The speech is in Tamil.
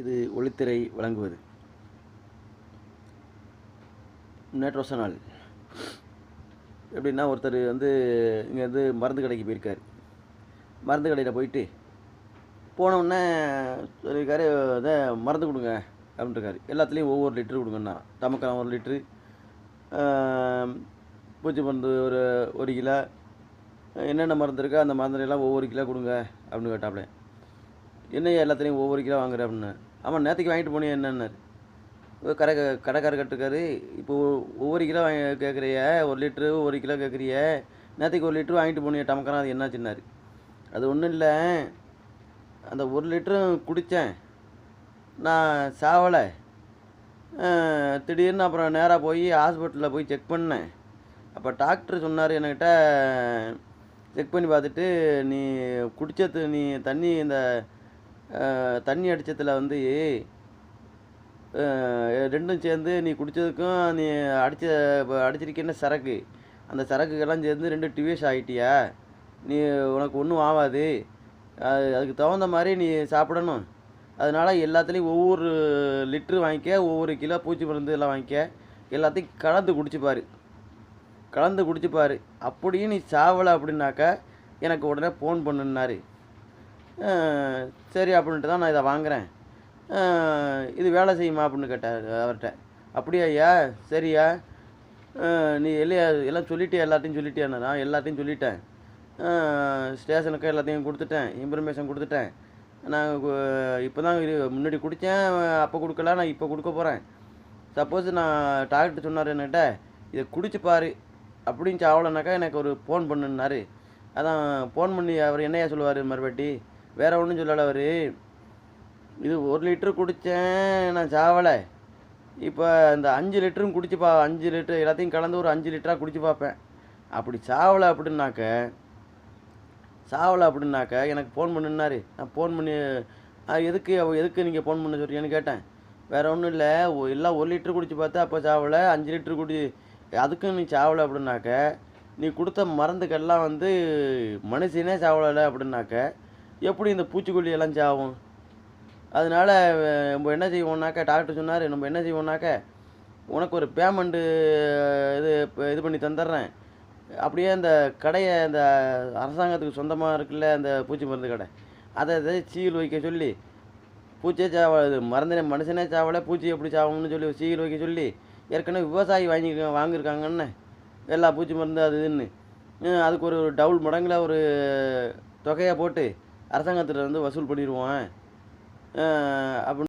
இது ஒளித்திரை வழங்குவது. நேற்று நாள் எப்படின்னா, ஒருத்தர் இங்கேருந்து மருந்து கடைக்கு போயிருக்கார். மருந்து கடையில் போயிட்டு போனவுடனே சொல்லியிருக்காரு, மருந்து கொடுங்க அப்படின்ட்டுருக்காரு. எல்லாத்துலேயும் ஒவ்வொரு லிட்டரு கொடுங்கண்ணா. தமக்கெல்லாம் 1 லிட்ரு, பூச்சி மருந்து ஒரு 1 கிலோ, என்னென்ன மருந்து இருக்கோ அந்த மருந்துலாம் ஒவ்வொரு கிலோ கொடுங்க அப்படின்னு கேட்டாப்புல. என்னையா எல்லாத்துலேயும் ஒவ்வொரு கிலோ வாங்குற அப்படின்னு. ஆமாம், நேற்றுக்கு வாங்கிட்டு போனியா என்னன்னாரு. கடைக்காரர் கேட்டிருக்காரு, இப்போது ஒவ்வொரு கிலோ கேட்குறிய, 1 லிட்ரு 1 கிலோ கேட்குறிய, நேற்றுக்கு 1 லிட்ரு வாங்கிட்டு போனியா டமக்கெல்லாம், அது என்னாச்சுன்னாரு. அது ஒன்றும் இல்லை, அந்த 1 லிட்டரும் குடித்தேன், நான் சாவலை. திடீர்னு அப்புறம் நேராக போய் ஹாஸ்பிட்டலில் போய் செக் பண்ணேன். அப்போ டாக்டர் சொன்னார் என்கிட்ட, செக் பண்ணி பார்த்துட்டு, நீ தண்ணி இந்த தண்ணி அடித்ததில் ரெண்டும் சேர்ந்து நீ குடித்ததுக்கும் நீ அடிச்சிருக்கேன்னு சரக்கு, அந்த சரக்குக்கெல்லாம் சேர்ந்து 2 டிவிஎஸ் ஆகிட்டியா, உனக்கு ஒன்றும் ஆகாது, அதுக்கு தகுந்த மாதிரி நீ சாப்பிடணும். அதனால் எல்லாத்துலேயும் ஒவ்வொரு லிட்ரு வாங்கிக்க, ஒவ்வொரு கிலோ பூச்சி மருந்து எல்லாம் வாங்கிக்க, எல்லாத்தையும் கலந்து குடிச்சுப்பார். அப்படியும் நீ சாவலை அப்படின்னாக்கா எனக்கு உடனே ஃபோன் பண்ணுன்னாரு. சரி அப்படின்ட்டு தான் நான் இதை வாங்குகிறேன். இது வேலை செய்யுமா அப்படின்னு கேட்டார் அவர்கிட்ட. அப்படியா ஐயா, சரியா, நீ எல்லாம் சொல்லிட்டியா, எல்லாத்தையும் சொல்லிட்டியாண்ணா. நான் எல்லாத்தையும் சொல்லிட்டேன், ஸ்டேஷனுக்கு எல்லாத்தையும் கொடுத்துட்டேன், இன்ஃபர்மேஷன் கொடுத்துட்டேன். நான் இப்போ தான் முன்னாடி குடித்தேன், அப்போ கொடுக்கல, நான் இப்போ கொடுக்க போகிறேன். சப்போஸ் நான் டாக்டர் சொன்னார் என்கிட்ட, இதை குடிச்சு பாரு அப்படின்னு சாவலைனாக்கா எனக்கு ஒரு ஃபோன் பண்ணுன்னாரு. அதான் ஃபோன் பண்ணி அவர் என்னையா சொல்லுவார் மறுபடி, வேறு ஒன்றும் சொல்லலை அவர். இது 1 லிட்ரு குடித்தேன், நான் சாவலை. இப்போ இந்த 5 லிட்டரும் குடிச்சு 5 லிட்டரு எல்லாத்தையும் கலந்து ஒரு 5 லிட்டராக குடிச்சு பார்ப்பேன். அப்படி சாவலை அப்படின்னாக்க எனக்கு ஃபோன் பண்ணுன்னாரு. நான் ஃபோன் பண்ணி, எதுக்கு நீங்கள் ஃபோன் பண்ண சொல்கிறீங்கன்னு கேட்டேன். வேறு ஒன்றும் இல்லை, எல்லாம் 1 லிட்ரு குடிச்சு பார்த்தா அப்போ சாவலை, 5 லிட்ரு அதுக்கும் நீ சாவலை அப்படின்னாக்க, நீ கொடுத்த மருந்துக்கெல்லாம் மனுஷனே சாவலை அப்படின்னாக்க எப்படி இந்த பூச்சிக்கொல்லி எல்லாம் சாவும்? அதனால் நம்ம என்ன செய்வோம்னாக்கா, டாக்டர் சொன்னார், நம்ம என்ன செய்வோம்னாக்க, உனக்கு ஒரு பேமெண்ட்டு இது பண்ணி தந்துடுறேன். அப்படியே அந்த கடையை, அந்த அரசாங்கத்துக்கு சொந்தமாக இருக்குல்ல அந்த பூச்சி மருந்து கடை, அதை சீல் வைக்க சொல்லி, பூச்சியே சாவாது, மனுஷனே சாவலை, பூச்சி எப்படி சாவும்னு சொல்லி சீல் வைக்க சொல்லி, ஏற்கனவே விவசாயி வாங்கியிருக்காங்கன்னு எல்லா பூச்சி மருந்து அது இதுன்னு, அதுக்கு ஒரு டபுள் மடங்கில் ஒரு தொகையை போட்டு அரசாங்கத்தில் வசூல் பண்ணிடுவோம் அப்படின்னு